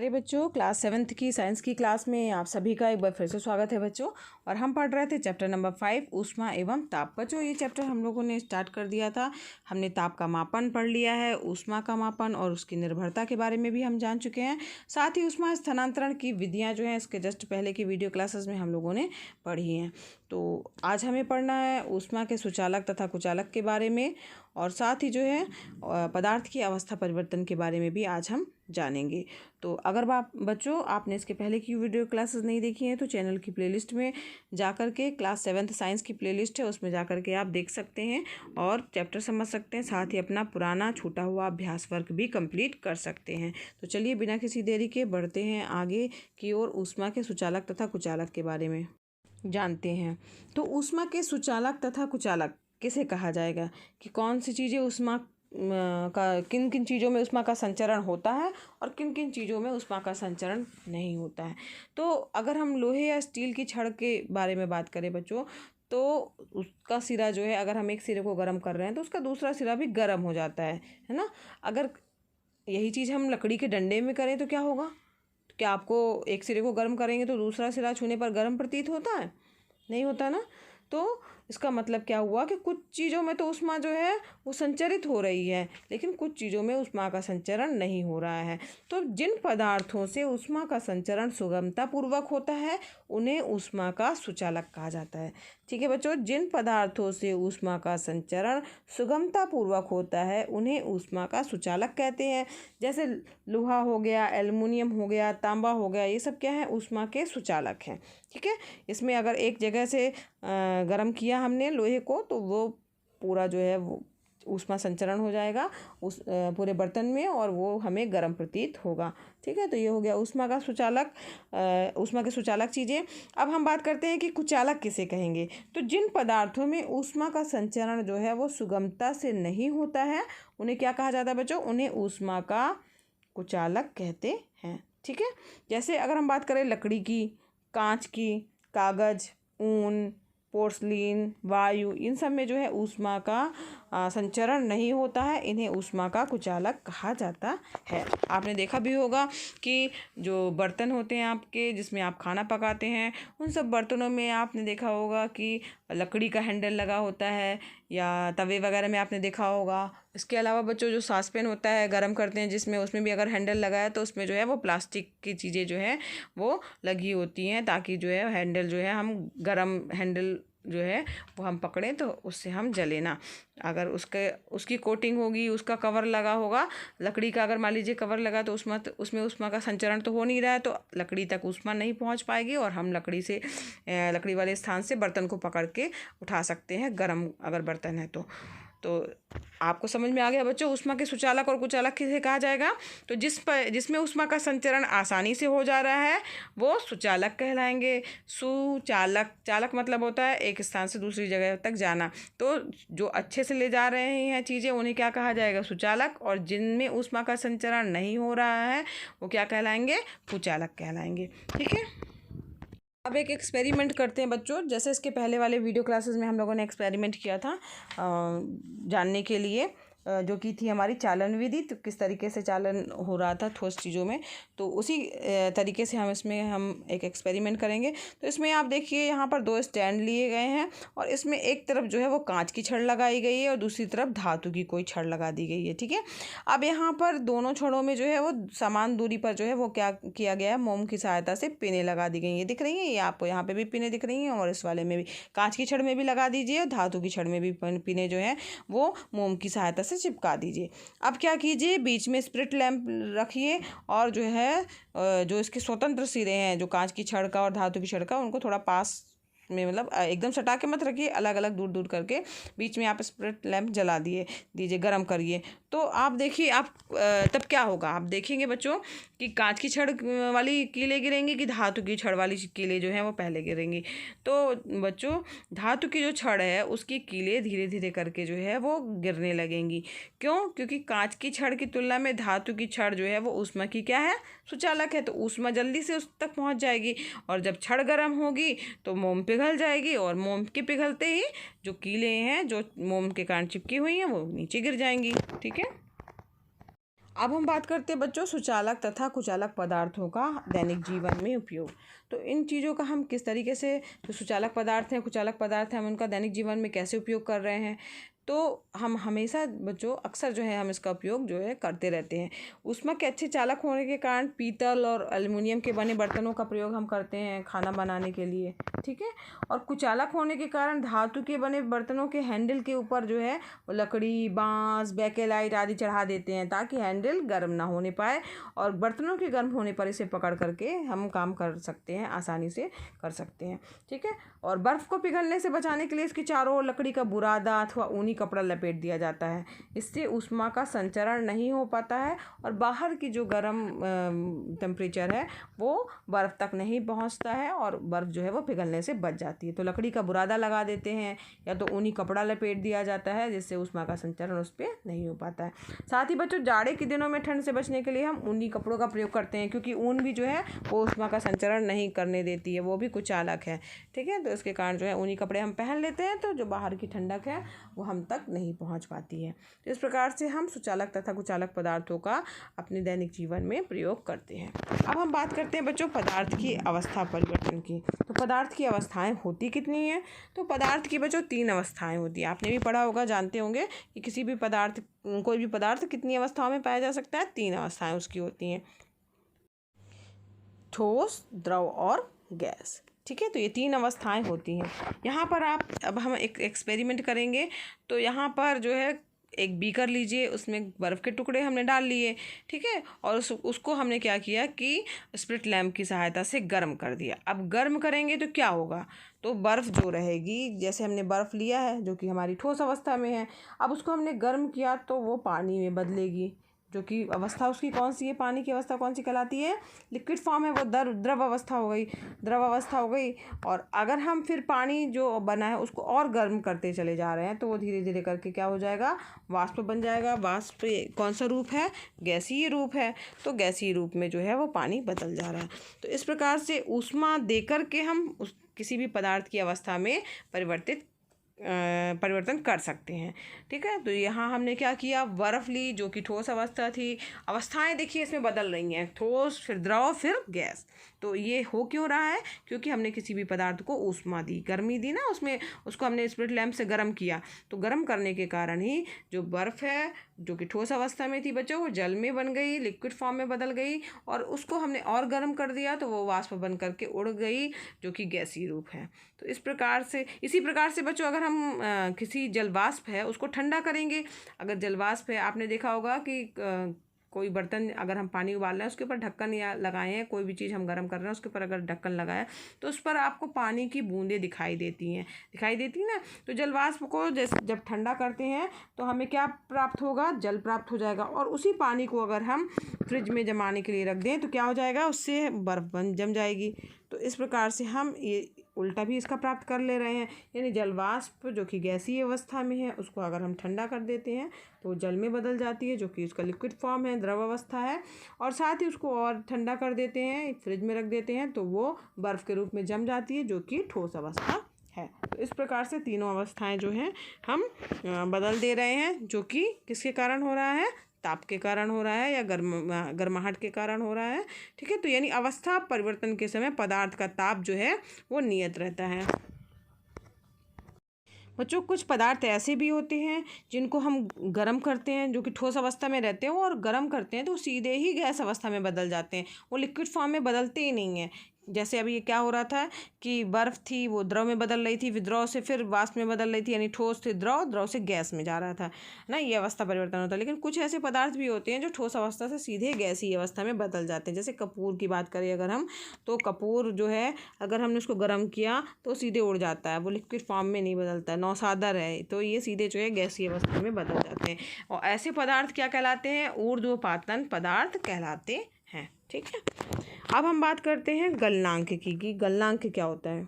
अरे बच्चों, class 7th की साइंस की क्लास में आप सभी का एक बार फिर से स्वागत है बच्चों। और हम पढ़ रहे थे चैप्टर नंबर 5 ऊष्मा एवं ताप। बच्चों, ये चैप्टर हम लोगों ने स्टार्ट कर दिया था। हमने ताप का मापन पढ़ लिया है, ऊष्मा का मापन और उसकी निर्भरता के बारे में भी हम जान चुके हैं। साथ ही ऊष्मा स्थानांतरण की विधियाँ जो हैं इसके जस्ट पहले की वीडियो क्लासेस में हम लोगों ने पढ़ी हैं। तो आज हमें पढ़ना है ऊष्मा के सुचालक तथा कुचालक के बारे में, और साथ ही जो है पदार्थ की अवस्था परिवर्तन के बारे में भी आज हम जानेंगे। तो अगर बच्चों आपने इसके पहले की वीडियो क्लासेस नहीं देखी हैं तो चैनल की प्लेलिस्ट में जाकर के क्लास 7th साइंस की प्लेलिस्ट है, उसमें जाकर के आप देख सकते हैं और चैप्टर समझ सकते हैं। साथ ही अपना पुराना छूटा हुआ अभ्यास वर्क भी कंप्लीट कर सकते हैं। तो चलिए बिना किसी देरी के बढ़ते हैं आगे की ओर, ऊष्मा के सुचालक तथा कुचालक के बारे में जानते हैं। तो ऊष्मा के सुचालक तथा कुचालक किसे कहा जाएगा कि कौन सी चीज़ें ऊष्मा का किन किन चीज़ों में ऊष्मा का संचरण होता है और किन किन चीज़ों में ऊष्मा का संचरण नहीं होता है। तो अगर हम लोहे या स्टील की छड़ के बारे में बात करें बच्चों, तो उसका सिरा जो है, अगर हम एक सिरे को गर्म कर रहे हैं तो उसका दूसरा सिरा भी गर्म हो जाता है ना। अगर यही चीज़ हम लकड़ी के डंडे में करें तो क्या होगा? क्या आपको एक सिरे को गर्म करेंगे तो दूसरा सिरा छूने पर गर्म प्रतीत होता है? नहीं होता ना। तो इसका मतलब क्या हुआ कि कुछ चीज़ों में तो ऊष्मा जो है वो संचरित हो रही है, लेकिन कुछ चीज़ों में ऊष्मा का संचरण नहीं हो रहा है। तो जिन पदार्थों से ऊष्मा का संचरण सुगमतापूर्वक होता है उन्हें ऊष्मा का सुचालक कहा जाता है। ठीक है बच्चों, जिन पदार्थों से ऊष्मा का संचरण सुगमतापूर्वक होता है उन्हें ऊष्मा का सुचालक कहते हैं। जैसे लोहा हो गया, एल्युमिनियम हो गया, तांबा हो गया, ये सब क्या है? ऊष्मा के सुचालक हैं। ठीक है, इसमें अगर एक जगह से गर्म किया हमने लोहे को तो वो पूरा जो है वो ऊष्मा संचरण हो जाएगा उस पूरे बर्तन में और वो हमें गर्म प्रतीत होगा। ठीक है, तो ये हो गया ऊष्मा का सुचालक, ऊष्मा के सुचालक चीज़ें। अब हम बात करते हैं कि कुचालक किसे कहेंगे। तो जिन पदार्थों में ऊष्मा का संचरण जो है वो सुगमता से नहीं होता है उन्हें क्या कहा जाता है बच्चों? उन्हें ऊष्मा का कुचालक कहते हैं। ठीक है, जैसे अगर हम बात करें लकड़ी की, कांच की, कागज़, ऊन, पोर्सलीन, वायु, इन सब में जो है ऊष्मा का संचरण नहीं होता है, इन्हें ऊष्मा का कुचालक कहा जाता है। आपने देखा भी होगा कि जो बर्तन होते हैं आपके जिसमें आप खाना पकाते हैं, उन सब बर्तनों में आपने देखा होगा कि लकड़ी का हैंडल लगा होता है, या तवे वगैरह में आपने देखा होगा। इसके अलावा बच्चों जो सॉसपेन होता है गर्म करते हैं जिसमें, उसमें भी अगर हैंडल लगा है तो उसमें जो है वो प्लास्टिक की चीज़ें जो है वो लगी होती हैं, ताकि जो है हैंडल जो है हम गर्म हैंडल जो है वो हम पकड़ें तो उससे हम जले ना। अगर उसकी कोटिंग होगी, उसका कवर लगा होगा लकड़ी का, अगर मान लीजिए कवर लगा तो उसमें ऊष्मा का संचरण तो हो नहीं रहा है, तो लकड़ी तक ऊष्मा नहीं पहुंच पाएगी और हम लकड़ी वाले स्थान से बर्तन को पकड़ के उठा सकते हैं, गर्म अगर बर्तन है तो आपको समझ में आ गया बच्चों ऊष्मा के सुचालक और कुचालक किसे कहा जाएगा। तो जिसमें ऊष्मा का संचरण आसानी से हो जा रहा है वो सुचालक कहलाएंगे। चालक मतलब होता है एक स्थान से दूसरी जगह तक जाना। तो जो अच्छे से ले जा रहे हैं चीज़ें उन्हें क्या कहा जाएगा? सुचालक। और जिनमें ऊष्मा का संचरण नहीं हो रहा है वो क्या कहलाएंगे? कुचालक कहलाएंगे। ठीक है, अब एक एक्सपेरिमेंट करते हैं बच्चों। जैसे इसके पहले वाले वीडियो क्लासेस में हम लोगों ने एक्सपेरिमेंट किया था जानने के लिए, जो की थी हमारी चालन विधि, तो किस तरीके से चालन हो रहा था ठोस चीज़ों में। तो उसी तरीके से हम एक एक्सपेरिमेंट करेंगे। तो इसमें आप देखिए यहाँ पर 2 स्टैंड लिए गए हैं और इसमें एक तरफ जो है वो कांच की छड़ लगाई गई है और दूसरी तरफ धातु की कोई छड़ लगा दी गई है। ठीक है, अब यहाँ पर दोनों छड़ों में जो है वो समान दूरी पर जो है वो क्या किया गया है? मोम की सहायता से पिनें लगा दी गई है। दिख रही हैं ये आपको? यहाँ पे भी पिनें दिख रही हैं और इस वाले में भी। कांच की छड़ में भी लगा दीजिए और धातु की छड़ में भी पिनें जो है वो मोम की सहायता से चिपका दीजिए। अब क्या कीजिए, बीच में स्प्रिट लैंप रखिए और जो है जो इसके स्वतंत्र सिरे हैं, जो कांच की छड़ का और धातु की छड़ का, उनको थोड़ा पास में, मतलब एकदम सटा के मत रखिए, अलग अलग दूर दूर करके बीच में आप स्प्रिट लैंप जला दीजिए, गर्म करिए। तो आप देखिए तब क्या होगा, आप देखेंगे बच्चों कि कांच की छड़ वाली कीलें गिरेंगी कि धातु की छड़ वाली कीलें जो हैं वो पहले गिरेंगी। तो बच्चों धातु की जो छड़ है उसकी कीलें धीरे धीरे करके जो है वो गिरने लगेंगी। क्यों? क्योंकि कांच की छड़ की तुलना में धातु की छड़ जो है वो ऊष्मा की क्या है? सुचालक है। तो ऊष्मा जल्दी से उस तक पहुँच जाएगी और जब छड़ गर्म होगी तो मोम पिघल जाएगी और मोम के पिघलते ही जो कीलें हैं जो मोम के कारण चिपकी हुई हैं वो नीचे गिर जाएंगी। ठीक है, अब हम बात करते हैं बच्चों सुचालक तथा कुचालक पदार्थों का दैनिक जीवन में उपयोग। तो इन चीज़ों का हम किस तरीके से, जो सुचालक पदार्थ हैं, कुचालक पदार्थ हैं, हम उनका दैनिक जीवन में कैसे उपयोग कर रहे हैं। तो हम हमेशा बच्चों अक्सर जो है हम इसका उपयोग जो है करते रहते हैं। ऊष्मा के अच्छे चालक होने के कारण पीतल और एल्युमिनियम के बने बर्तनों का प्रयोग हम करते हैं खाना बनाने के लिए, ठीक है। और कुचालक होने के कारण धातु के बने बर्तनों के हैंडल के ऊपर जो है वो लकड़ी, बांस, बेकेलाइट आदि चढ़ा देते हैं ताकि हैंडल गर्म ना होने पाए और बर्तनों के गर्म होने पर इसे पकड़ करके हम काम कर सकते हैं, आसानी से कर सकते हैं, ठीक है। और बर्फ़ को पिघलने से बचाने के लिए इसके चारों ओर लकड़ी का बुरादा अथवा ऊनी कपड़ा लपेट दिया जाता है। इससे ऊष्मा का संचरण नहीं हो पाता है और बाहर की जो गर्म टेम्परेचर है वो बर्फ़ तक नहीं पहुंचता है और बर्फ़ जो है वो पिघलने से बच जाती है। तो लकड़ी का बुरादा लगा देते हैं या तो ऊनी कपड़ा लपेट दिया जाता है जिससे ऊष्मा का संचरण उस पर नहीं हो पाता है। साथ ही बच्चों जाड़े के दिनों में ठंड से बचने के लिए हम ऊनी कपड़ों का प्रयोग करते हैं क्योंकि ऊन भी जो है वो ऊष्मा का संचरण नहीं करने देती है, वो भी कुचालक है, ठीक है। तो इसके कारण जो है ऊनी कपड़े हम पहन लेते हैं तो जो बाहर की ठंडक है वो हम तक नहीं पहुंच पाती है। तो इस प्रकार से हम सुचालक तथा कुचालक पदार्थों का अपने दैनिक जीवन में प्रयोग करते हैं। अब हम बात करते हैं बच्चों पदार्थ की अवस्था परिवर्तन की। तो पदार्थ की अवस्थाएं होती कितनी हैं? तो पदार्थ की बच्चों 3 अवस्थाएं होती हैं। आपने भी पढ़ा होगा, जानते होंगे कि किसी भी पदार्थ, कोई भी पदार्थ कितनी अवस्थाओं में पाया जा सकता है? 3 अवस्थाएं उसकी होती हैं, ठोस, द्रव और गैस, ठीक है। तो ये 3 अवस्थाएं होती हैं। यहाँ पर अब हम एक एक्सपेरिमेंट करेंगे। तो यहाँ पर जो है एक बीकर लीजिए, उसमें बर्फ़ के टुकड़े हमने डाल लिए, ठीक है। और उसको हमने क्या किया कि स्प्लिट लैम्प की सहायता से गर्म कर दिया। अब गर्म करेंगे तो क्या होगा? तो बर्फ़ जो रहेगी, जैसे हमने बर्फ़ लिया है जो कि हमारी ठोस अवस्था में है, अब उसको हमने गर्म किया तो वो पानी में बदलेगी, जो कि अवस्था उसकी कौन सी है, पानी की अवस्था कौन सी कहलाती है? लिक्विड फॉर्म है, वो द्रव अवस्था हो गई, द्रव अवस्था हो गई। और अगर हम फिर पानी जो बना है उसको और गर्म करते चले जा रहे हैं तो वो धीरे धीरे करके क्या हो जाएगा? वाष्प बन जाएगा। वाष्प कौन सा रूप है? गैसीय रूप है। तो गैसीय रूप में जो है वो पानी बदल जा रहा है। तो इस प्रकार से ऊष्मा दे कर के हम किसी भी पदार्थ की अवस्था में परिवर्तन कर सकते हैं, ठीक है। तो यहाँ हमने क्या किया? बर्फ़ ली जो कि ठोस अवस्था थी। अवस्थाएं देखिए इसमें बदल रही हैं, ठोस, फिर द्रव, फिर गैस। तो ये हो क्यों रहा है? क्योंकि हमने किसी भी पदार्थ को ऊष्मा दी, गर्मी दी ना उसमें, उसको हमने स्प्लिट लैम्प से गर्म किया। तो गर्म करने के कारण ही जो बर्फ़ है जो कि ठोस अवस्था में थी बच्चों, वो जल में बन गई, लिक्विड फॉर्म में बदल गई। और उसको हमने और गर्म कर दिया तो वो वाष्प बन करके उड़ गई, जो कि गैसीय रूप है। तो इसी प्रकार से बच्चों अगर हम किसी जलवाष्प है उसको ठंडा करेंगे। अगर जलवाष्प है, आपने देखा होगा कि कोई बर्तन अगर हम पानी उबाल रहे हैं उसके ऊपर ढक्कन या लगाए हैं, कोई भी चीज़ हम गर्म कर रहे हैं उसके ऊपर अगर ढक्कन लगाया तो उस पर आपको पानी की बूंदें दिखाई देती ना। तो जलवाष्प को जब ठंडा करते हैं तो हमें क्या प्राप्त होगा? जल प्राप्त हो जाएगा। और उसी पानी को अगर हम फ्रिज में जमाने के लिए रख दें तो क्या हो जाएगा? उससे बर्फ़ जम जाएगी। तो इस प्रकार से हम ये उल्टा भी इसका प्राप्त कर ले रहे हैं, यानी जलवाष्प जो कि गैसीय अवस्था में है उसको अगर हम ठंडा कर देते हैं तो जल में बदल जाती है, जो कि उसका लिक्विड फॉर्म है, द्रव अवस्था है। और साथ ही उसको और ठंडा कर देते हैं, फ्रिज में रख देते हैं तो वो बर्फ़ के रूप में जम जाती है, जो कि ठोस अवस्था है। तो इस प्रकार से तीनों अवस्थाएं जो हैं हम बदल दे रहे हैं, जो कि किसके कारण हो रहा है? ताप के कारण हो रहा है या गर्माहट के कारण हो रहा है, ठीक है। तो यानी अवस्था परिवर्तन के समय पदार्थ का ताप जो है वो नियत रहता है। बच्चों कुछ पदार्थ ऐसे भी होते हैं जिनको हम गर्म करते हैं, जो कि ठोस अवस्था में रहते हैं, और गर्म करते हैं तो सीधे ही गैस अवस्था में बदल जाते हैं, वो लिक्विड फॉर्म में बदलते ही नहीं हैं। जैसे अभी ये क्या हो रहा था कि बर्फ़ थी वो द्रव में बदल रही थी, विद्रव से फिर वाष्प में बदल रही थी, यानी ठोस से द्रव, द्रव से गैस में जा रहा था ना, ये अवस्था परिवर्तन होता है। लेकिन कुछ ऐसे पदार्थ भी होते हैं जो ठोस अवस्था से सीधे गैसीय अवस्था में बदल जाते हैं। जैसे कपूर की बात करें अगर हम, तो कपूर जो है अगर हमने उसको गर्म किया तो सीधे उड़ जाता है, वो लिक्विड फॉर्म में नहीं बदलता है, नौसादर है, तो ये सीधे जो है गैसीय अवस्था में बदल जाते हैं। और ऐसे पदार्थ क्या कहलाते हैं? ऊर्ध्वपातन पदार्थ कहलाते हैं, ठीक है। अब हम बात करते हैं गलनांक की, कि गलनांक क्या होता है।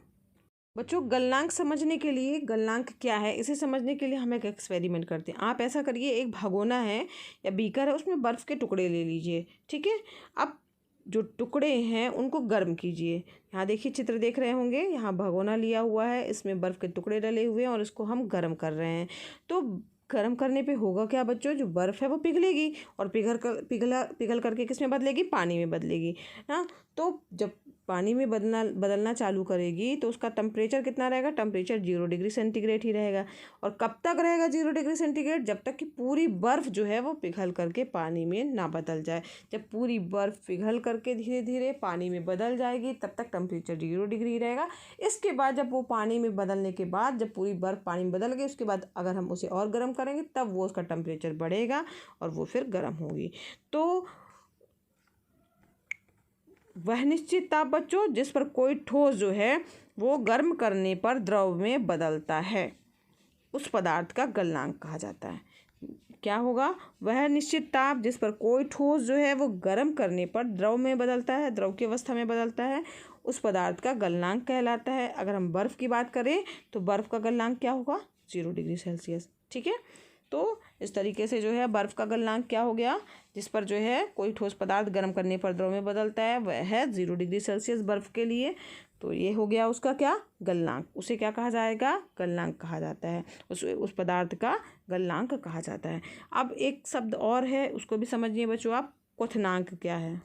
बच्चों गलनांक समझने के लिए, गलनांक क्या है इसे समझने के लिए हम एक एक्सपेरिमेंट करते हैं। आप ऐसा करिए, एक भगोना है या बीकर है, उसमें बर्फ़ के टुकड़े ले लीजिए, ठीक है। अब जो टुकड़े हैं उनको गर्म कीजिए। यहाँ देखिए, चित्र देख रहे होंगे, यहाँ भगोना लिया हुआ है, इसमें बर्फ़ के टुकड़े डले हुए हैं और इसको हम गर्म कर रहे हैं। तो गर्म करने पे होगा क्या बच्चों, जो बर्फ़ है वो पिघलेगी और पिघल करके किस में बदलेगी, पानी में बदलेगी ना। तो जब पानी में बदलना चालू करेगी तो उसका टेम्परेचर कितना रहेगा, टेम्परेचर 0 डिग्री सेंटीग्रेड ही रहेगा। और कब तक रहेगा 0 डिग्री सेंटीग्रेड, जब तक कि पूरी बर्फ़ जो है वो पिघल करके पानी में ना बदल जाए। जब पूरी बर्फ़ पिघल करके धीरे धीरे पानी में बदल जाएगी तब तक टेम्परेचर 0 डिग्री रहेगा। इसके बाद जब वो पानी में बदलने के बाद, जब पूरी बर्फ़ पानी में बदल गई, उसके बाद अगर हम उसे और गर्म करेंगे तब वो उसका टेम्परेचर बढ़ेगा और वो फिर गर्म होगी। तो वह निश्चित ताप बच्चों जिस पर कोई ठोस जो है वो गर्म करने पर द्रव में बदलता है, उस पदार्थ का गलनांक कहा जाता है। क्या होगा, वह निश्चित ताप जिस पर कोई ठोस जो है वो गर्म करने पर द्रव में बदलता है, द्रव की अवस्था में बदलता है, उस पदार्थ का गलनांक कहलाता है। अगर हम बर्फ़ की बात करें तो बर्फ़ का गलनांक क्या होगा, 0 डिग्री सेल्सियस। ठीक है, तो इस तरीके से जो है बर्फ़ का गलनांक क्या हो गया, जिस पर जो है कोई ठोस पदार्थ गर्म करने पर द्रव में बदलता है, वह है 0 डिग्री सेल्सियस बर्फ़ के लिए। तो ये हो गया उसका क्या, गलनांक। उसे क्या कहा जाएगा, गलनांक कहा जाता है, उस पदार्थ का गलनांक कहा जाता है। अब एक शब्द और है, उसको भी समझिए बच्चों आप, क्वथनांक क्या है।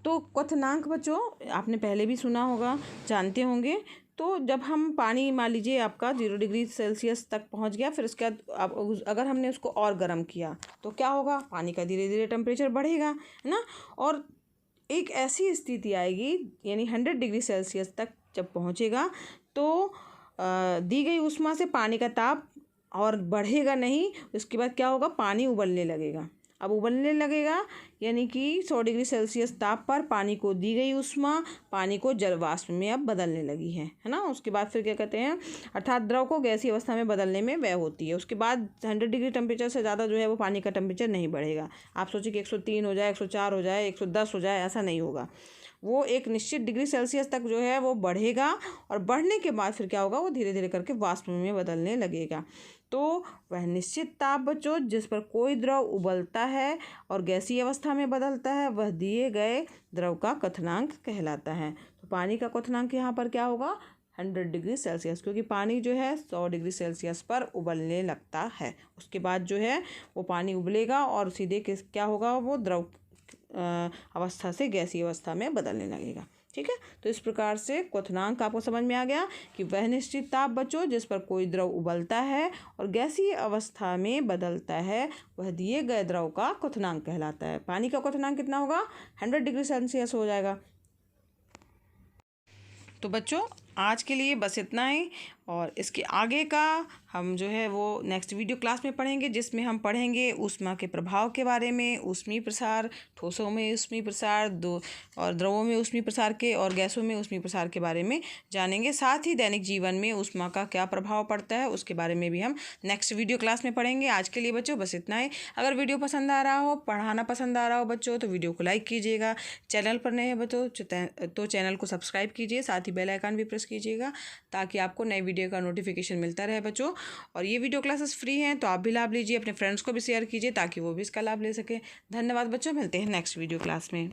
तो क्वथनांक बच्चों आपने पहले भी सुना होगा, जानते होंगे। तो जब हम पानी, मान लीजिए आपका 0 डिग्री सेल्सियस तक पहुंच गया, फिर उसके बाद अगर हमने उसको और गर्म किया तो क्या होगा, पानी का धीरे धीरे टेम्परेचर बढ़ेगा, है ना। और एक ऐसी स्थिति आएगी, यानी 100 डिग्री सेल्सियस तक जब पहुंचेगा तो दी गई ऊष्मा से पानी का ताप और बढ़ेगा नहीं। उसके बाद क्या होगा, पानी उबलने लगेगा। अब उबलने लगेगा यानी कि 100 डिग्री सेल्सियस ताप पर पानी को दी गई ऊष्मा पानी को जल वाष्प में अब बदलने लगी है ना। उसके बाद फिर क्या कहते हैं, अर्थात द्रव को गैसीय अवस्था में बदलने में व्यय होती है। उसके बाद 100 डिग्री टेम्परेचर से ज़्यादा जो है वो पानी का टेम्परेचर नहीं बढ़ेगा। आप सोचिए कि 103 हो जाए, 104 हो जाए, 110 हो जाए, ऐसा नहीं होगा। वो एक निश्चित डिग्री सेल्सियस तक जो है वो बढ़ेगा और बढ़ने के बाद फिर क्या होगा, वो धीरे धीरे करके वाष्प में बदलने लगेगा। तो वह निश्चित ताप बच्चों जिस पर कोई द्रव उबलता है और गैसीय अवस्था में बदलता है, वह दिए गए द्रव का क्वथनांक कहलाता है। तो पानी का क्वथनांक यहाँ पर क्या होगा, 100 डिग्री सेल्सियस, क्योंकि पानी जो है 100 डिग्री सेल्सियस पर उबलने लगता है। उसके बाद जो है वो पानी उबलेगा और सीधे क्या होगा, वो द्रव अवस्था से गैसीय अवस्था में बदलने लगेगा। ठीक है, तो इस प्रकार से क्वथनांक आपको समझ में आ गया कि वह निश्चित ताप बच्चों जिस पर कोई द्रव उबलता है और गैसीय अवस्था में बदलता है, वह दिए गए द्रव का क्वथनांक कहलाता है। पानी का क्वथनांक कितना होगा, 100 डिग्री सेल्सियस हो जाएगा। तो बच्चों आज के लिए बस इतना ही, और इसके आगे का हम जो है वो नेक्स्ट वीडियो क्लास में पढ़ेंगे, जिसमें हम पढ़ेंगे ऊष्मा के प्रभाव के बारे में, ऊष्मीय प्रसार, ठोसों में ऊष्मीय प्रसार, और द्रवों में ऊष्मीय प्रसार के, और गैसों में ऊष्मीय प्रसार के बारे में जानेंगे। साथ ही दैनिक जीवन में ऊष्मा का क्या प्रभाव पड़ता है उसके बारे में भी हम नेक्स्ट वीडियो क्लास में पढ़ेंगे। आज के लिए बच्चों बस इतना ही। अगर वीडियो पसंद आ रहा हो, पढ़ाना पसंद आ रहा हो बच्चों, तो वीडियो को लाइक कीजिएगा। चैनल पर नए हैं बच्चों तो चैनल को सब्सक्राइब कीजिए, साथ ही बेल आइकन भी प्रेस कीजिएगा ताकि आपको नए वीडियो का नोटिफिकेशन मिलता रहे बच्चों। और ये वीडियो क्लासेस फ्री हैं तो आप भी लाभ लीजिए, अपने फ्रेंड्स को भी शेयर कीजिए ताकि वो भी इसका लाभ ले सकें। धन्यवाद बच्चों, मिलते हैं नेक्स्ट वीडियो क्लास में।